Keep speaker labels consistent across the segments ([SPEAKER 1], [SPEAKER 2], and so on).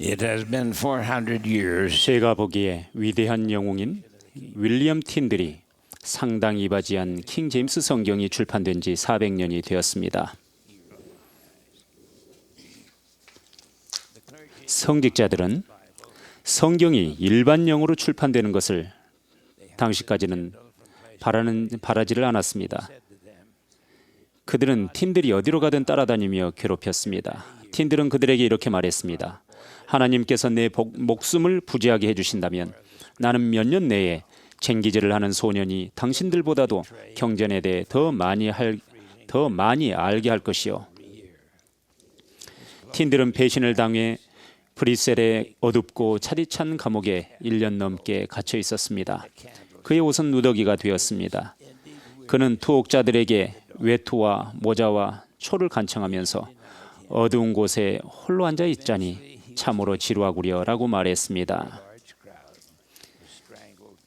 [SPEAKER 1] It has been 400 years
[SPEAKER 2] 제가 보기에 위대한 영웅인 윌리엄 틴들이 상당 이바지한 킹 제임스 성경이 출판된 지 400년이 되었습니다. 성직자들은 성경이 일반 영어로 출판되는 것을 당시까지는 바라지를 않았습니다. 그들은 틴들이 어디로 가든 따라다니며 괴롭혔습니다. 틴들은 그들에게 이렇게 말했습니다. 하나님께서 내 목숨을 부지하게 해주신다면 나는 몇 년 내에 쟁기질을 하는 소년이 당신들보다도 경전에 대해 더 많이 알게 할 것이요. 틴들은 배신을 당해 브뤼셀의 어둡고 차디찬 감옥에 1년 넘게 갇혀 있었습니다. 그의 옷은 누더기가 되었습니다. 그는 투옥자들에게 외투와 모자와 초를 간청하면서 어두운 곳에 홀로 앉아 있자니 참으로 지루하구려라고 말했습니다.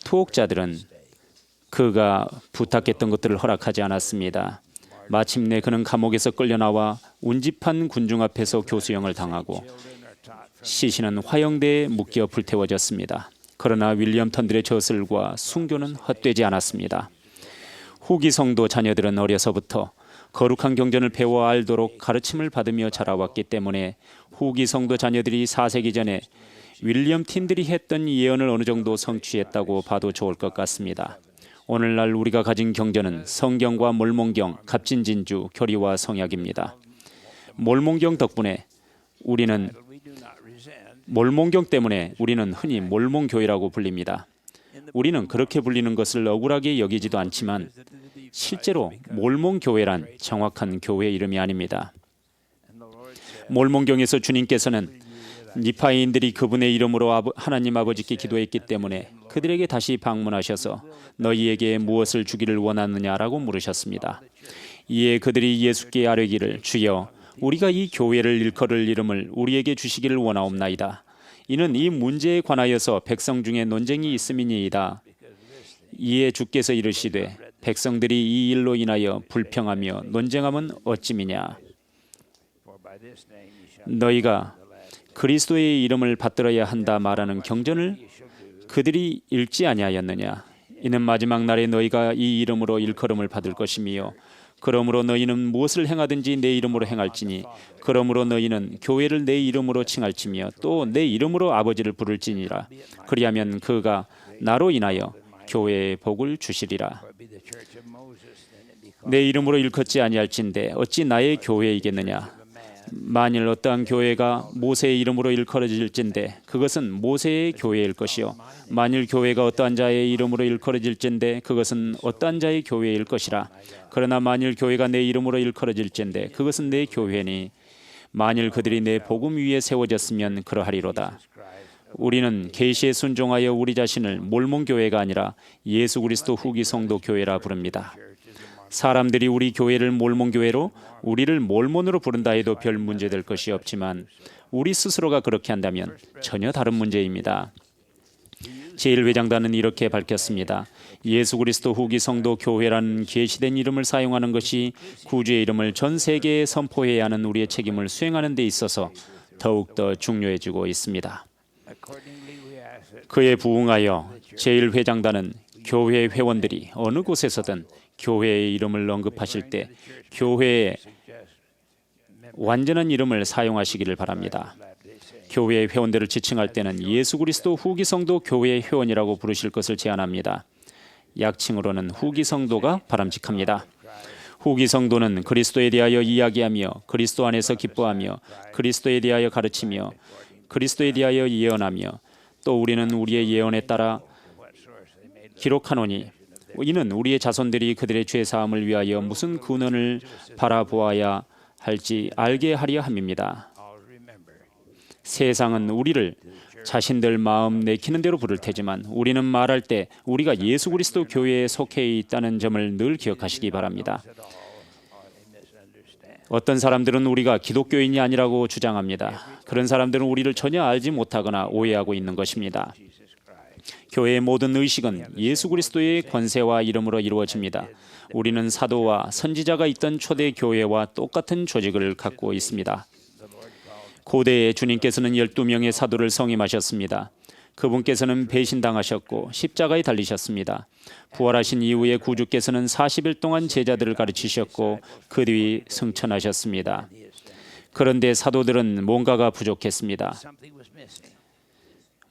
[SPEAKER 2] 투옥자들은 그가 부탁했던 것들을 허락하지 않았습니다. 마침내 그는 감옥에서 끌려나와 운집한 군중 앞에서 교수형을 당하고 시신은 화형대에 묶여 불태워졌습니다. 그러나 윌리엄 턴들의 저술과 순교는 헛되지 않았습니다. 후기 성도 자녀들은 어려서부터 거룩한 경전을 배워 알도록 가르침을 받으며 자라왔기 때문에 후기 성도 자녀들이 4세기 전에 윌리엄 틴들이 했던 예언을 어느 정도 성취했다고 봐도 좋을 것 같습니다. 오늘날 우리가 가진 경전은 성경과 몰몬경, 갑진진주, 교리와 성약입니다. 몰몬경 때문에 우리는 흔히 몰몬교회라고 불립니다. 우리는 그렇게 불리는 것을 억울하게 여기지도 않지만 실제로 몰몬교회란 정확한 교회 이름이 아닙니다. 몰몬경에서 주님께서는 니파이인들이 그분의 이름으로 하나님 아버지께 기도했기 때문에 그들에게 다시 방문하셔서 너희에게 무엇을 주기를 원하느냐라고 물으셨습니다. 이에 그들이 예수께 아뢰기를 주여 우리가 이 교회를 일컬을 이름을 우리에게 주시기를 원하옵나이다. 이는 이 문제에 관하여서 백성 중에 논쟁이 있음이니이다. 이에 주께서 이르시되 백성들이 이 일로 인하여 불평하며 논쟁함은 어찌미냐. 너희가 그리스도의 이름을 받들어야 한다 말하는 경전을 그들이 읽지 아니하였느냐. 이는 마지막 날에 너희가 이 이름으로 일컬음을 받을 것이며 그러므로 너희는 무엇을 행하든지 내 이름으로 행할지니 그러므로 너희는 교회를 내 이름으로 칭할지며 또 내 이름으로 아버지를 부를지니라. 그리하면 그가 나로 인하여 교회에 복을 주시리라. 내 이름으로 일컫지 아니할진대 어찌 나의 교회이겠느냐. 만일 어떠한 교회가 모세의 이름으로 일컬어질진대 그것은 모세의 교회일 것이요 만일 교회가 어떠한 자의 이름으로 일컬어질진대 그것은 어떠한 자의 교회일 것이라. 그러나 만일 교회가 내 이름으로 일컬어질진대 그것은 내 교회니 만일 그들이 내 복음 위에 세워졌으면 그러하리로다. 우리는 계시에 순종하여 우리 자신을 몰몬교회가 아니라 예수 그리스도 후기 성도 교회라 부릅니다. 사람들이 우리 교회를 몰몬교회로 우리를 몰몬으로 부른다 해도 별 문제될 것이 없지만 우리 스스로가 그렇게 한다면 전혀 다른 문제입니다. 제1회장단은 이렇게 밝혔습니다. 예수 그리스도 후기 성도 교회라는 계시된 이름을 사용하는 것이 구주의 이름을 전 세계에 선포해야 하는 우리의 책임을 수행하는 데 있어서 더욱더 중요해지고 있습니다. 그에 부응하여 제1회장단은 교회 회원들이 어느 곳에서든 교회의 이름을 언급하실 때 교회의 완전한 이름을 사용하시기를 바랍니다. 교회의 회원들을 지칭할 때는 예수 그리스도 후기 성도 교회의 회원이라고 부르실 것을 제안합니다. 약칭으로는 후기 성도가 바람직합니다. 후기 성도는 그리스도에 대하여 이야기하며 그리스도 안에서 기뻐하며 그리스도에 대하여 가르치며 그리스도에 대하여 예언하며 또 우리는 우리의 예언에 따라 기록하노니 이는 우리의 자손들이 그들의 죄 사함을 위하여 무슨 근원을 바라보아야 할지 알게 하려 함입니다. 세상은 우리를 자신들 마음 내키는 대로 부를 테지만 우리는 말할 때 우리가 예수 그리스도 교회에 속해 있다는 점을 늘 기억하시기 바랍니다. 어떤 사람들은 우리가 기독교인이 아니라고 주장합니다. 그런 사람들은 우리를 전혀 알지 못하거나 오해하고 있는 것입니다. 교회의 모든 의식은 예수 그리스도의 권세와 이름으로 이루어집니다. 우리는 사도와 선지자가 있던 초대 교회와 똑같은 조직을 갖고 있습니다. 고대에 주님께서는 12명의 사도를 성임하셨습니다. 그분께서는 배신당하셨고 십자가에 달리셨습니다. 부활하신 이후에 구주께서는 40일 동안 제자들을 가르치셨고 그 뒤 승천하셨습니다. 그런데 사도들은 뭔가가 부족했습니다.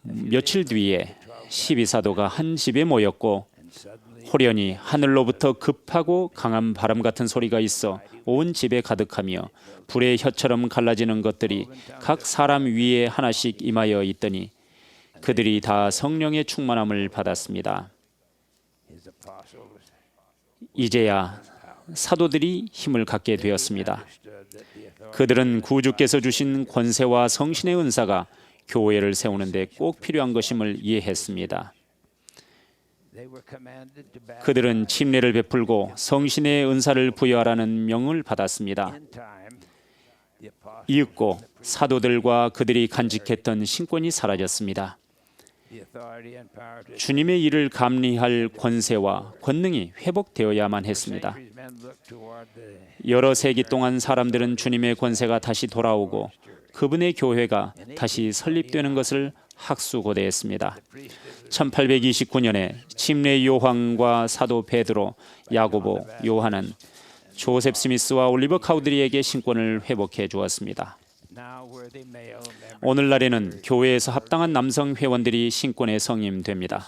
[SPEAKER 2] 며칠 뒤에 12사도가 한 집에 모였고 호련히 하늘로부터 급하고 강한 바람 같은 소리가 있어 온 집에 가득하며 불의 혀처럼 갈라지는 것들이 각 사람 위에 하나씩 임하여 있더니 그들이 다 성령의 충만함을 받았습니다. 이제야 사도들이 힘을 갖게 되었습니다. 그들은 구주께서 주신 권세와 성신의 은사가 교회를 세우는 데 꼭 필요한 것임을 이해했습니다. 그들은 침례를 베풀고 성신의 은사를 부여하라는 명을 받았습니다. 이윽고 사도들과 그들이 간직했던 신권이 사라졌습니다. 주님의 일을 감리할 권세와 권능이 회복되어야만 했습니다. 여러 세기 동안 사람들은 주님의 권세가 다시 돌아오고 그분의 교회가 다시 설립되는 것을 학수고대했습니다. 1829년에 침례 요한과 사도 베드로, 야고보, 요한은 조셉 스미스와 올리버 카우드리에게 신권을 회복해 주었습니다. 오늘날에는 교회에서 합당한 남성 회원들이 신권에 성임됩니다.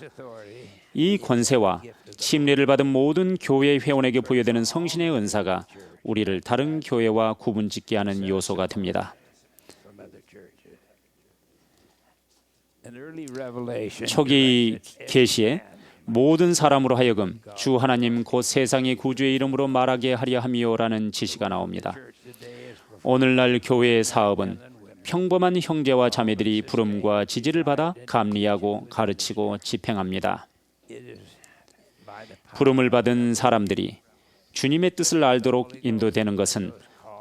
[SPEAKER 2] 이 권세와 침례를 받은 모든 교회 회원에게 부여되는 성신의 은사가 우리를 다른 교회와 구분짓게 하는 요소가 됩니다. 초기 계시에 모든 사람으로 하여금 주 하나님 곧 세상의 구주의 이름으로 말하게 하려 함이요라는 지시가 나옵니다. 오늘날 교회의 사업은 평범한 형제와 자매들이 부름과 지지를 받아 감리하고 가르치고 집행합니다. 부름을 받은 사람들이 주님의 뜻을 알도록 인도되는 것은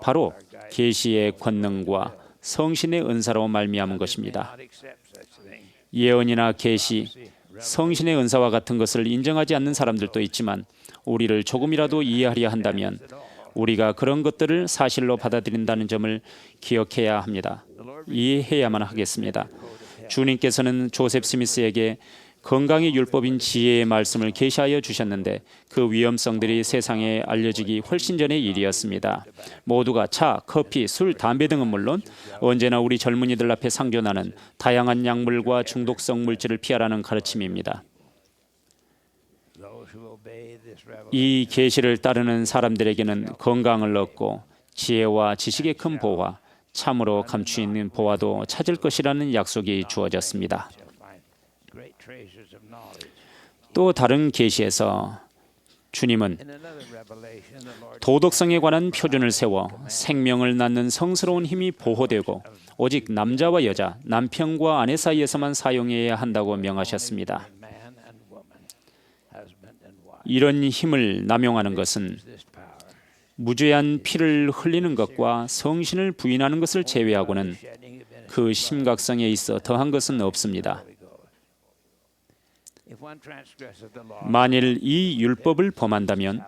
[SPEAKER 2] 바로 계시의 권능과 성신의 은사로 말미암은 것입니다. 예언이나 계시, 성신의 은사와 같은 것을 인정하지 않는 사람들도 있지만 우리를 조금이라도 이해하려 한다면 우리가 그런 것들을 사실로 받아들인다는 점을 기억해야 합니다. 이해해야만 하겠습니다. 주님께서는 조셉 스미스에게 건강의 율법인 지혜의 말씀을 계시하여 주셨는데 그 위험성들이 세상에 알려지기 훨씬 전의 일이었습니다. 모두가 차, 커피, 술, 담배 등은 물론 언제나 우리 젊은이들 앞에 상존하는 다양한 약물과 중독성 물질을 피하라는 가르침입니다. 이 계시를 따르는 사람들에게는 건강을 얻고 지혜와 지식의 큰 보화, 참으로 감추 있는 보화도 찾을 것이라는 약속이 주어졌습니다. 또 다른 계시에서 주님은 도덕성에 관한 표준을 세워 생명을 낳는 성스러운 힘이 보호되고 오직 남자와 여자, 남편과 아내 사이에서만 사용해야 한다고 명하셨습니다. 이런 힘을 남용하는 것은 무죄한 피를 흘리는 것과 성신을 부인하는 것을 제외하고는 그 심각성에 있어 더한 것은 없습니다. 만일 이 율법을 범한다면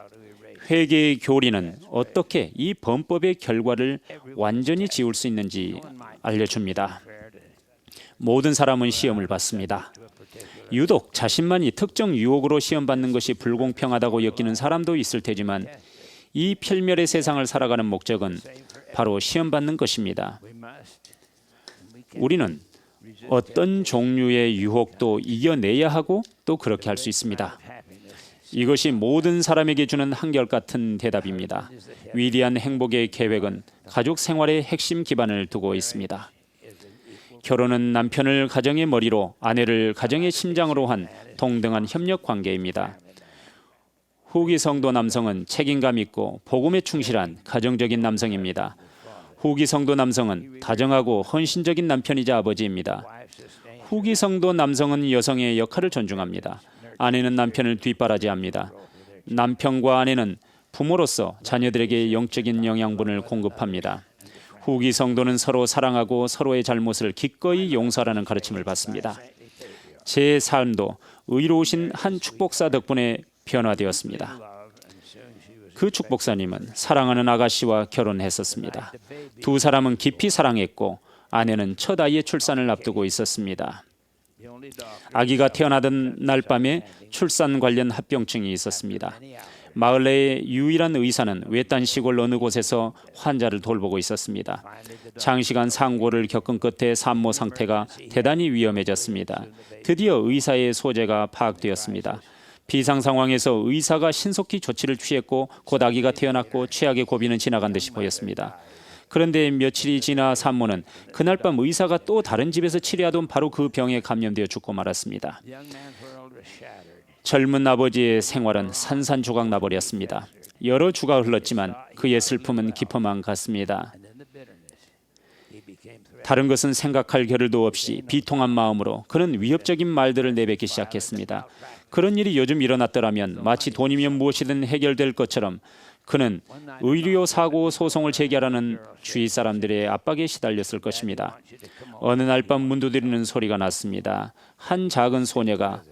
[SPEAKER 2] 회개의 교리는 어떻게 이 범법의 결과를 완전히 지울 수 있는지 알려줍니다. 모든 사람은 시험을 받습니다. 유독 자신만이 특정 유혹으로 시험받는 것이 불공평하다고 여기는 사람도 있을 테지만 이 필멸의 세상을 살아가는 목적은 바로 시험받는 것입니다. 우리는 어떤 종류의 유혹도 이겨내야 하고 또 그렇게 할 수 있습니다. 이것이 모든 사람에게 주는 한결같은 대답입니다. 위대한 행복의 계획은 가족 생활의 핵심 기반을 두고 있습니다. 결혼은 남편을 가정의 머리로 아내를 가정의 심장으로 한 동등한 협력 관계입니다. 후기 성도 남성은 책임감 있고 복음에 충실한 가정적인 남성입니다. 후기 성도 남성은 다정하고 헌신적인 남편이자 아버지입니다. 후기 성도 남성은 여성의 역할을 존중합니다. 아내는 남편을 뒷바라지합니다. 남편과 아내는 부모로서 자녀들에게 영적인 영양분을 공급합니다. 후기 성도는 서로 사랑하고 서로의 잘못을 기꺼이 용서하라는 가르침을 받습니다. 제 삶도 의로우신 한 축복사 덕분에 변화되었습니다. 그 축복사님은 사랑하는 아가씨와 결혼했었습니다. 두 사람은 깊이 사랑했고 아내는 첫 아이의 출산을 앞두고 있었습니다. 아기가 태어나던 날 밤에 출산 관련 합병증이 있었습니다. 마을 내의 유일한 의사는 외딴 시골 어느 곳에서 환자를 돌보고 있었습니다. 장시간 상고를 겪은 끝에 산모 상태가 대단히 위험해졌습니다. 드디어 의사의 소재가 파악되었습니다. 비상 상황에서 의사가 신속히 조치를 취했고 곧 아기가 태어났고 최악의 고비는 지나간 듯이 보였습니다. 그런데 며칠이 지나 산모는 그날 밤 의사가 또 다른 집에서 치료하던 바로 그 병에 감염되어 죽고 말았습니다. 젊은 아버지의 생활은 산산조각 나버렸습니다. 여러 주가 흘렀지만 그의 슬픔은 깊어만 갔습니다. 다른 것은 생각할 겨를도 없이 비통한 마음으로 그는 위협적인 말들을 내뱉기 시작했습니다. 그런 일이 요즘 일어났더라면 마치 돈이면 무엇이든 해결될 것처럼 그는 의료 사고 소송을 제기하라는 주위 사람들의 압박에 시달렸을 것입니다. 어느 날 밤 문 두드리는 소리가 났습니다. 한 작은 소녀가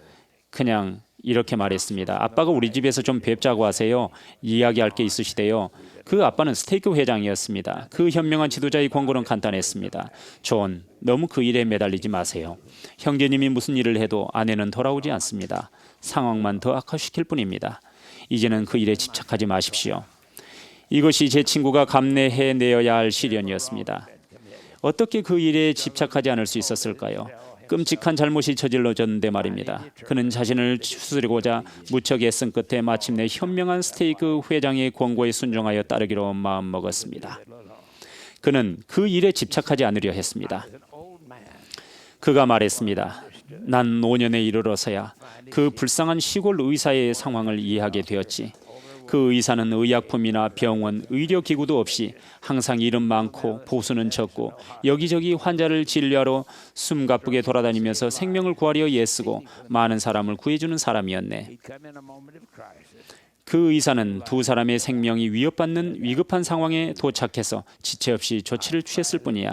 [SPEAKER 2] 그냥 이렇게 말했습니다. 아빠가 우리 집에서 좀 뵙자고 하세요. 이야기할 게 있으시대요. 그 아빠는 스테이크 회장이었습니다. 그 현명한 지도자의 권고는 간단했습니다. 존, 너무 그 일에 매달리지 마세요. 형제님이 무슨 일을 해도 아내는 돌아오지 않습니다. 상황만 더 악화시킬 뿐입니다. 이제는 그 일에 집착하지 마십시오. 이것이 제 친구가 감내해내어야 할 시련이었습니다. 어떻게 그 일에 집착하지 않을 수 있었을까요? 끔찍한 잘못이 저질러졌는데 말입니다. 그는 자신을 추스리고자 무척 애쓴 끝에 마침내 현명한 스테이크 회장의 권고에 순종하여 따르기로 마음먹었습니다. 그는 그 일에 집착하지 않으려 했습니다. 그가 말했습니다. 난 노년에 이르러서야 그 불쌍한 시골 의사의 상황을 이해하게 되었지. 그 의사는 의약품이나 병원, 의료기구도 없이 항상 일은 많고 보수는 적고 여기저기 환자를 진료하러 숨가쁘게 돌아다니면서 생명을 구하려 애쓰고 많은 사람을 구해주는 사람이었네. 그 의사는 두 사람의 생명이 위협받는 위급한 상황에 도착해서 지체 없이 조치를 취했을 뿐이야.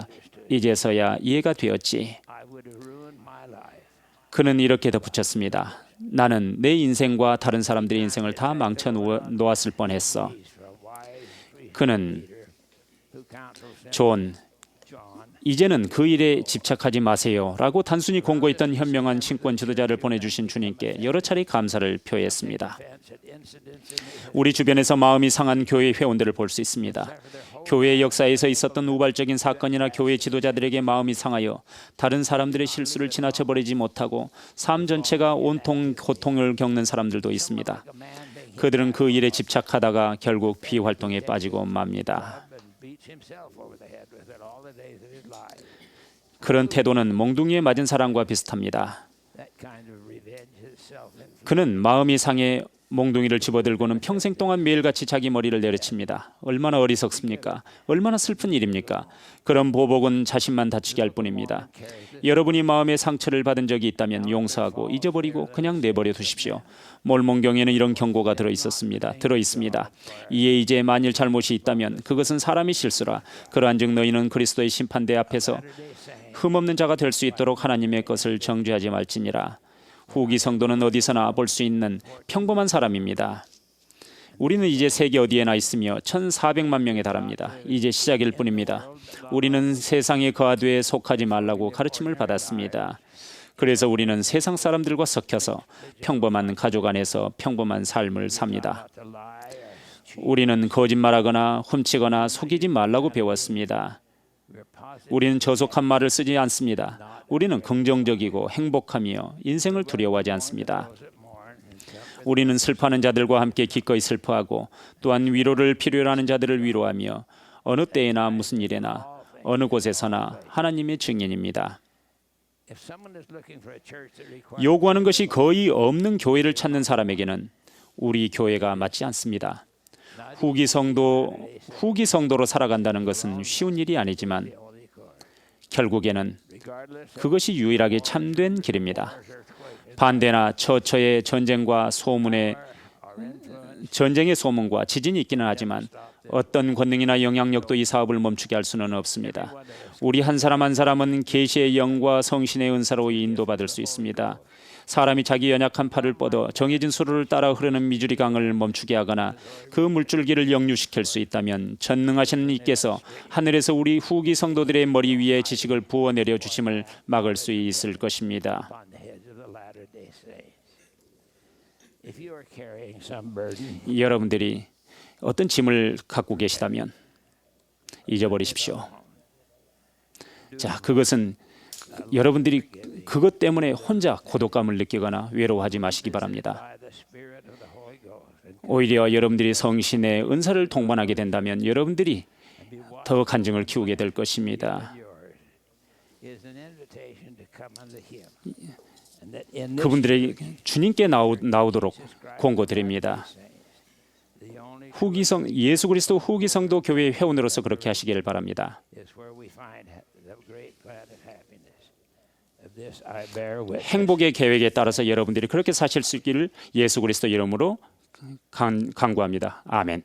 [SPEAKER 2] 이제서야 이해가 되었지. 그는 이렇게 덧붙였습니다. 나는 내 인생과 다른 사람들의 인생을 다 망쳐 놓았을 뻔했어. 그는 존, 이제는 그 일에 집착하지 마세요 라고 단순히 권고했던 현명한 신권 지도자를 보내주신 주님께 여러 차례 감사를 표했습니다. 우리 주변에서 마음이 상한 교회 회원들을 볼 수 있습니다. 교회 역사에서 있었던 우발적인 사건이나 교회 지도자들에게 마음이 상하여 다른 사람들의 실수를 지나쳐버리지 못하고 삶 전체가 온통 고통을 겪는 사람들도 있습니다. 그들은 그 일에 집착하다가 결국 비활동에 빠지고 맙니다. 그런 태도는 몽둥이에 맞은 사람과 비슷합니다. 그는 마음이 상해 몽둥이를 집어들고는 평생 동안 매일같이 자기 머리를 내리칩니다. 얼마나 어리석습니까? 얼마나 슬픈 일입니까? 그런 보복은 자신만 다치게 할 뿐입니다. 여러분이 마음의 상처를 받은 적이 있다면 용서하고 잊어버리고 그냥 내버려 두십시오. 몰몬경에는 이런 경고가 들어있습니다. 이에 이제 만일 잘못이 있다면 그것은 사람의 실수라. 그러한즉 너희는 그리스도의 심판대 앞에서 흠없는 자가 될 수 있도록 하나님의 것을 정죄하지 말지니라. 후기 성도는 어디서나 볼 수 있는 평범한 사람입니다. 우리는 이제 세계 어디에나 있으며 1,400만 명에 달합니다. 이제 시작일 뿐입니다. 우리는 세상의 거하되에 속하지 말라고 가르침을 받았습니다. 그래서 우리는 세상 사람들과 섞여서 평범한 가족 안에서 평범한 삶을 삽니다. 우리는 거짓말하거나 훔치거나 속이지 말라고 배웠습니다. 우리는 저속한 말을 쓰지 않습니다. 우리는 긍정적이고 행복하며 인생을 두려워하지 않습니다. 우리는 슬퍼하는 자들과 함께 기꺼이 슬퍼하고 또한 위로를 필요로 하는 자들을 위로하며 어느 때에나 무슨 일에나 어느 곳에서나 하나님의 증인입니다. 요구하는 것이 거의 없는 교회를 찾는 사람에게는 우리 교회가 맞지 않습니다. 후기 성도로 살아간다는 것은 쉬운 일이 아니지만 결국에는 그것이 유일하게 참된 길입니다. 반대나 처처의 전쟁의 소문과 지진이 있기는 하지만 어떤 권능이나 영향력도 이 사업을 멈추게 할 수는 없습니다. 우리 한 사람 한 사람은 계시의 영과 성신의 은사로 인도받을 수 있습니다. 사람이 자기 연약한 팔을 뻗어 정해진 수로를 따라 흐르는 미주리 강을 멈추게 하거나 그 물줄기를 역류시킬 수 있다면 전능하신 이께서 하늘에서 우리 후기 성도들의 머리 위에 지식을 부어내려 주심을 막을 수 있을 것입니다.
[SPEAKER 1] upon the heads of the latter-day saints. If you are carrying some burden,
[SPEAKER 2] 여러분들이 어떤 짐을 갖고 계시다면 잊어버리십시오. 자, 그것은 여러분들이 그것 때문에 혼자 고독감을 느끼거나 외로워하지 마시기 바랍니다.
[SPEAKER 1] by the Spirit of the Holy Ghost, and
[SPEAKER 2] 오히려 여러분들이 성신의 은사를 동반하게 된다면 여러분들이 더 간증을 키우게 될 것입니다.
[SPEAKER 1] yours is an invitation to come unto Him, and that in this
[SPEAKER 2] 그분들에게 주님께 나오도록 권고드립니다.
[SPEAKER 1] the only
[SPEAKER 2] 후기성 예수 그리스도 후기성도 교회의 회원으로서 그렇게 하시기를 바랍니다.
[SPEAKER 1] is where we find the great glad of happiness. Of this I bear witness.
[SPEAKER 2] 행복의 계획에 따라서 여러분들이 그렇게 사실 수 있기를 예수 그리스도 이름으로 간구합니다. 아멘.